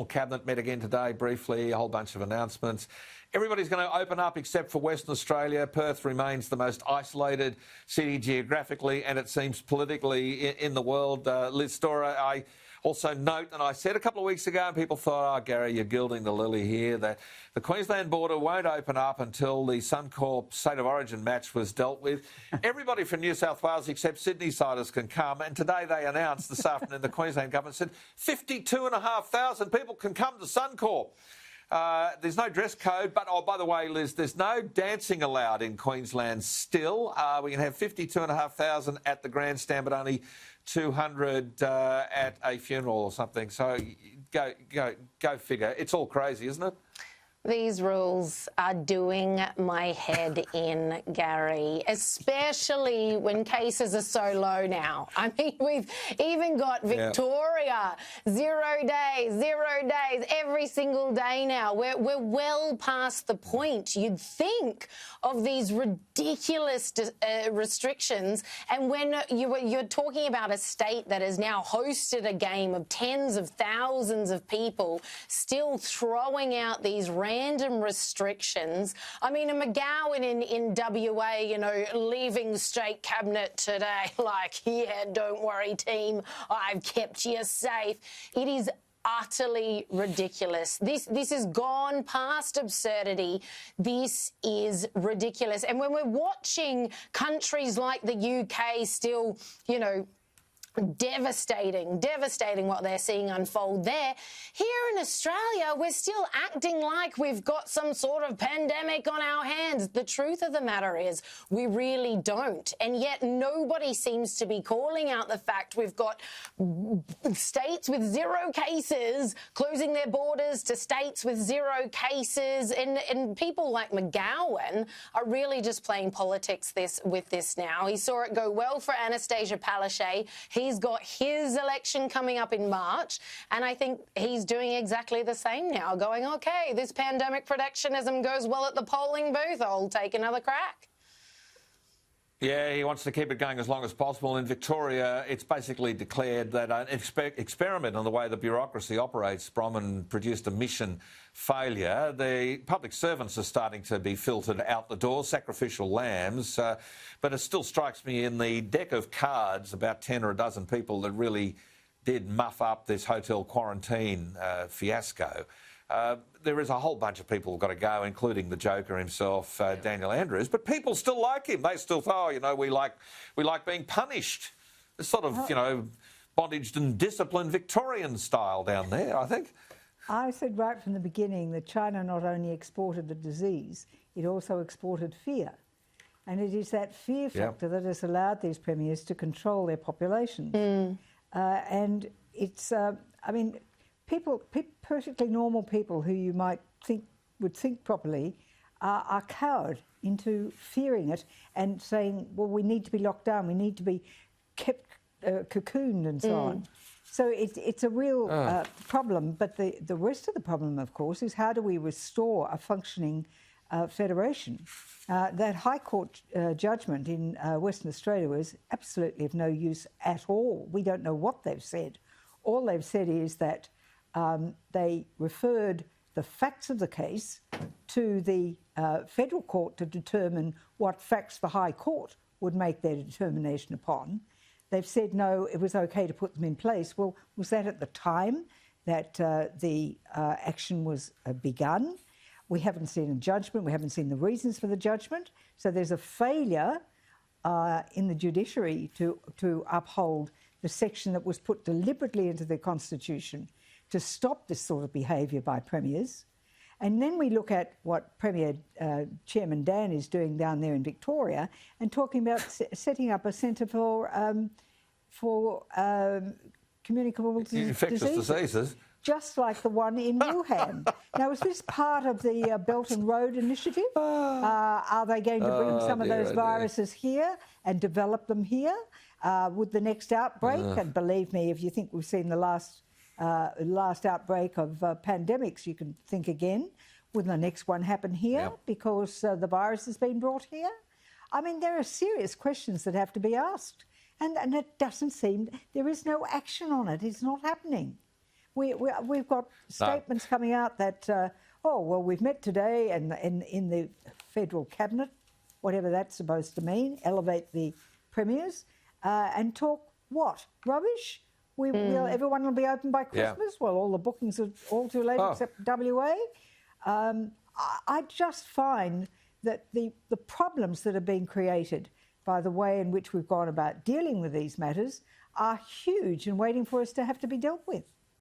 Cabinet met again today briefly, a whole bunch of announcements. Everybody's going to open up except for Western Australia. Perth remains the most isolated city geographically and it seems politically in the world. Liz Storer, I also note, and I said a couple of weeks ago, and people thought, oh, Gary, you're gilding the lily here, that the Queensland border won't open up until the Suncorp State of Origin match was dealt with. Everybody from New South Wales except Sydney-siders can come, and today they announced this afternoon, the Queensland government said 52,500 people can come to Suncorp. There's no dress code, but, oh, by the way, Liz, there's no dancing allowed in Queensland still. We can have 52,500 at the grandstand, but only 200 at a funeral or something. So go figure. It's all crazy, isn't it? These rules are doing my head in, Gary, especially when cases are so low now. I mean, we've even got Victoria, 0 days, every single day now. We're well past the point, you'd think, of these ridiculous restrictions. And when you're talking about a state that has now hosted a game of tens of thousands of people still throwing out these random restrictions. I mean, a McGowan in WA, you know, leaving state cabinet today, like, yeah, don't worry, team, I've kept you safe. It is utterly ridiculous. This has gone past absurdity. This is ridiculous. And when we're watching countries like the UK still, you know, devastating what they're seeing unfold there. Here in Australia, we're still acting like we've got some sort of pandemic on our hands. The truth of the matter is we really don't. And yet nobody seems to be calling out the fact we've got states with 0 cases closing their borders to states with 0 cases. And people like McGowan are really just playing politics with this now. He saw it go well for Anastasia Palaszczuk. He's got his election coming up in March, and I think he's doing exactly the same now, going, OK, this pandemic protectionism goes well at the polling booth, I'll take another crack. Yeah, he wants to keep it going as long as possible. In Victoria, it's basically declared that an experiment on the way the bureaucracy operates. Bronwyn produced a mission failure. The public servants are starting to be filtered out the door, sacrificial lambs. But it still strikes me in the deck of cards, about 10 or a dozen people that really did muff up this hotel quarantine fiasco. There is a whole bunch of people who've got to go, including the Joker himself, Daniel Andrews. But people still like him. They still think, oh, you know, we like being punished. It's sort of, you know, bondage and discipline Victorian style down there, I think. I said right from the beginning that China not only exported the disease, it also exported fear. And it is that fear factor that has allowed these premiers to control their populations. And it's, I mean, people, perfectly normal people who you might think would think properly are cowed into fearing it and saying, well, we need to be locked down, we need to be kept cocooned and so on. So it's a real problem. But the rest of the problem, of course, is how do we restore a functioning federation? That High Court judgment in Western Australia was absolutely of no use at all. We don't know what they've said. All they've said is that they referred the facts of the case to the federal court to determine what facts the High Court would make their determination upon. They've said, no, it was OK to put them in place. Well, was that at the time that the action was begun? We haven't seen a judgment. We haven't seen the reasons for the judgment. So there's a failure in the judiciary to uphold the section that was put deliberately into the Constitution to stop this sort of behaviour by premiers. And then we look at what Premier Chairman Dan is doing down there in Victoria and talking about setting up a centre for communicable infectious diseases. Just like the one in Wuhan. Now, is this part of the Belt and Road Initiative? Are they going to bring some of those viruses here and develop them here with the next outbreak? And believe me, if you think we've seen the last outbreak of pandemics, you can think again. Will the next one happen here because the virus has been brought here? I mean, there are serious questions that have to be asked. And it doesn't seem, there is no action on it. It's not happening. We've got statements coming out that, oh, well, we've met today and in the federal cabinet, whatever that's supposed to mean, elevate the premiers and talk what? Rubbish? Everyone will be open by Christmas? Well, all the bookings are all too late except WA. I just find that the problems that are being created by the way in which we've gone about dealing with these matters are huge and waiting for us to have to be dealt with.